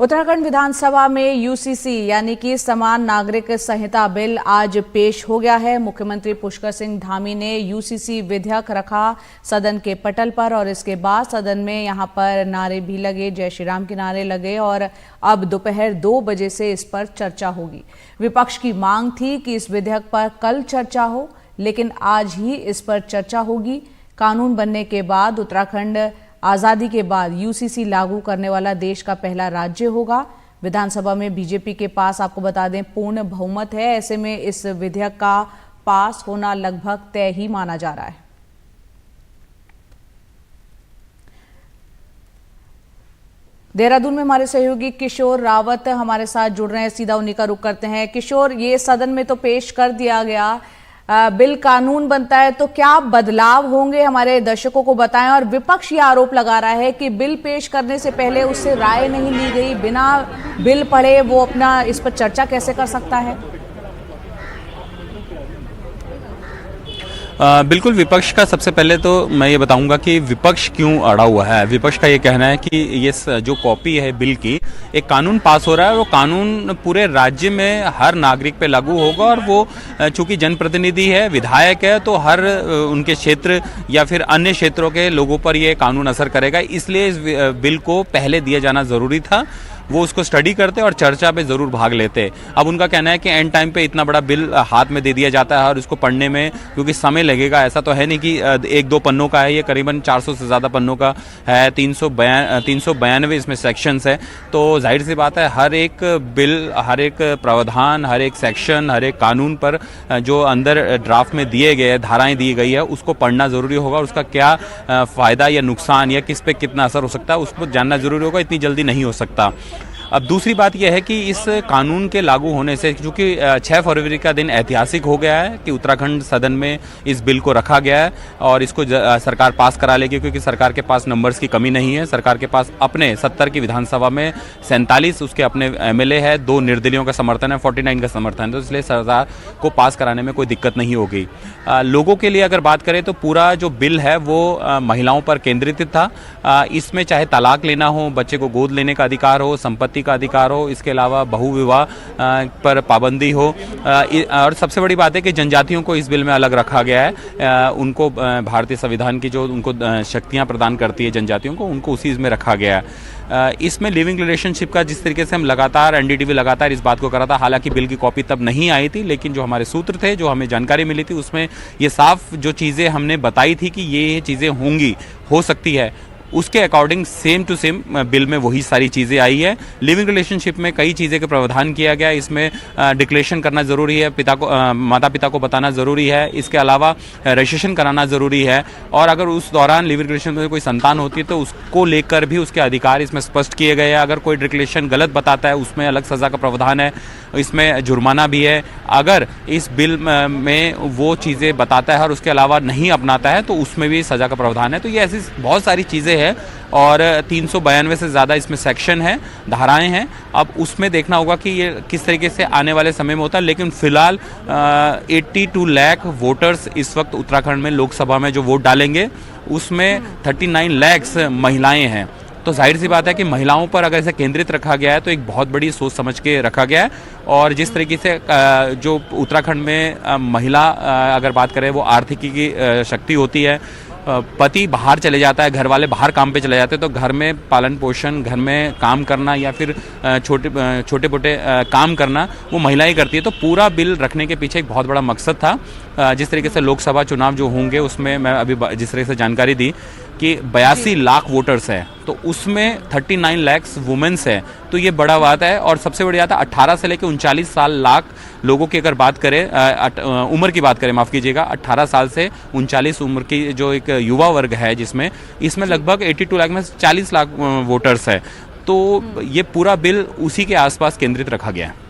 उत्तराखंड विधानसभा में यूसीसी यानी कि समान नागरिक संहिता बिल आज पेश हो गया है। मुख्यमंत्री पुष्कर सिंह धामी ने यूसीसी विधेयक रखा सदन के पटल पर और इसके बाद सदन में यहां पर नारे भी लगे, जय श्री राम के नारे लगे और अब दोपहर 2 बजे से इस पर चर्चा होगी। विपक्ष की मांग थी कि इस विधेयक पर कल चर्चा हो, लेकिन आज ही इस पर चर्चा होगी। कानून बनने के बाद उत्तराखंड आजादी के बाद यूसीसी लागू करने वाला देश का पहला राज्य होगा। विधानसभा में बीजेपी के पास आपको बता दें पूर्ण बहुमत है। ऐसे में इस विधेयक का पास होना लगभग तय ही माना जा रहा है। देहरादून में हमारे सहयोगी किशोर रावत हमारे साथ जुड़ रहे हैं, सीधा उन्हीं का रुख करते हैं। किशोर, ये सदन में तो पेश कर दिया गया, बिल कानून बनता है तो क्या बदलाव होंगे, हमारे दर्शकों को बताएं। और विपक्ष ये आरोप लगा रहा है कि बिल पेश करने से पहले उससे राय नहीं ली गई, बिना बिल पढ़े वो अपना इस पर चर्चा कैसे कर सकता है? बिल्कुल, विपक्ष का सबसे पहले तो मैं ये बताऊंगा कि विपक्ष क्यों अड़ा हुआ है। विपक्ष का ये कहना है कि ये जो कॉपी है बिल की, एक कानून पास हो रहा है, वो कानून पूरे राज्य में हर नागरिक पे लागू होगा और वो चूंकि जनप्रतिनिधि है, विधायक है, तो हर उनके क्षेत्र या फिर अन्य क्षेत्रों के लोगों पर ये कानून असर करेगा। इसलिए इस बिल को पहले दिया जाना जरूरी था, वो उसको स्टडी करते और चर्चा पे जरूर भाग लेते। अब उनका कहना है कि एंड टाइम पे इतना बड़ा बिल हाथ में दे दिया जाता है और उसको पढ़ने में क्योंकि समय लगेगा, ऐसा तो है नहीं कि 1-2 पन्नों का है, ये करीबन 400 से ज़्यादा पन्नों का है, 392 इसमें सेक्शंस है। तो जाहिर सी बात है हर एक बिल, हर एक प्रावधान, हर एक सेक्शन, हर एक कानून पर जो अंदर ड्राफ्ट में दिए गए धाराएँ दी गई है उसको पढ़ना ज़रूरी होगा। उसका क्या फ़ायदा या नुकसान या किस पे कितना असर हो सकता है उसको जानना ज़रूरी होगा, इतनी जल्दी नहीं हो सकता। अब दूसरी बात यह है कि इस कानून के लागू होने से, क्योंकि 6 फरवरी का दिन ऐतिहासिक हो गया है कि उत्तराखंड सदन में इस बिल को रखा गया है और इसको सरकार पास करा लेगी, क्योंकि सरकार के पास नंबर्स की कमी नहीं है। सरकार के पास अपने 70 की विधानसभा में 47 उसके अपने एमएलए है, 2 निर्दलियों का समर्थन है, 49 का समर्थन है, तो इसलिए सरकार को पास कराने में कोई दिक्कत नहीं होगी। लोगों के लिए अगर बात करें तो पूरा जो बिल है वो महिलाओं पर केंद्रित था। इसमें चाहे तलाक लेना हो, बच्चे को गोद लेने का अधिकार हो, संपत्ति का अधिकार हो, इसके अलावा बहुविवाह पर पाबंदी हो, और सबसे बड़ी बात है कि जनजातियों को इस बिल में अलग रखा गया है। उनको भारतीय संविधान की जो उनको शक्तियां प्रदान करती है जनजातियों को, उनको उसी में रखा गया है। इसमें लिविंग रिलेशनशिप का जिस तरीके से हम लगातार एनडीटीवी लगातार इस बात को कर रहा था, हालांकि बिल की कॉपी तब नहीं आई थी, लेकिन जो हमारे सूत्र थे, जो हमें जानकारी मिली थी, उसमें ये साफ जो चीज़ें हमने बताई थी कि ये चीज़ें होंगी, हो सकती है, उसके according same to same bill में वही सारी चीज़ें आई है। लिविंग रिलेशनशिप में कई चीज़ें का प्रावधान किया गया, इसमें डिक्लेरेशन करना ज़रूरी है, माता पिता को बताना ज़रूरी है, इसके अलावा रजिस्ट्रेशन कराना ज़रूरी है, और अगर उस दौरान लिविंग रिलेशन में कोई संतान होती है तो उसको लेकर भी उसके अधिकार इसमें स्पष्ट किए गए हैं। अगर कोई डिक्लेरेशन गलत बताता है उसमें अलग सज़ा का प्रावधान है, इसमें जुर्माना भी है। अगर इस बिल में वो चीज़ें बताता है और उसके अलावा नहीं अपनाता है तो उसमें भी सज़ा का प्रावधान है। तो ये ऐसी बहुत सारी चीज़ें है और 392 से ज़्यादा इसमें सेक्शन है, धाराएं हैं। अब उसमें देखना होगा कि ये किस तरीके से आने वाले समय में होता है, लेकिन फिलहाल 82 लाख वोटर्स इस वक्त उत्तराखंड में लोकसभा में जो वोट डालेंगे उसमें 39 लाख महिलाएं हैं। तो जाहिर सी बात है कि महिलाओं पर अगर इसे केंद्रित रखा गया है तो एक बहुत बड़ी सोच समझ के रखा गया है। और जिस तरीके से जो उत्तराखंड में महिला अगर बात करें वो आर्थिकी की शक्ति होती है, पति बाहर चले जाता है, घर वाले बाहर काम पे चले जाते हैं, तो घर में पालन पोषण, घर में काम करना या फिर छोटे मोटे काम करना वो महिलाएं करती है। तो पूरा बिल रखने के पीछे एक बहुत बड़ा मकसद था। जिस तरीके से लोकसभा चुनाव जो होंगे उसमें मैं अभी जिस तरीके से जानकारी दी कि 82 लाख वोटर्स हैं, तो उसमें 39 लाख वुमेन्स है, तो ये बड़ा बात है। और सबसे बड़ी बात है 18 से लेकर 39 साल लाख लोगों की अगर बात करें, उम्र की बात करें, माफ़ कीजिएगा, 18 साल से 39 उम्र की जो एक युवा वर्ग है, जिसमें इसमें लगभग 82 लाख में 40 लाख वोटर्स है। तो ये पूरा बिल उसी के आसपास केंद्रित रखा गया है।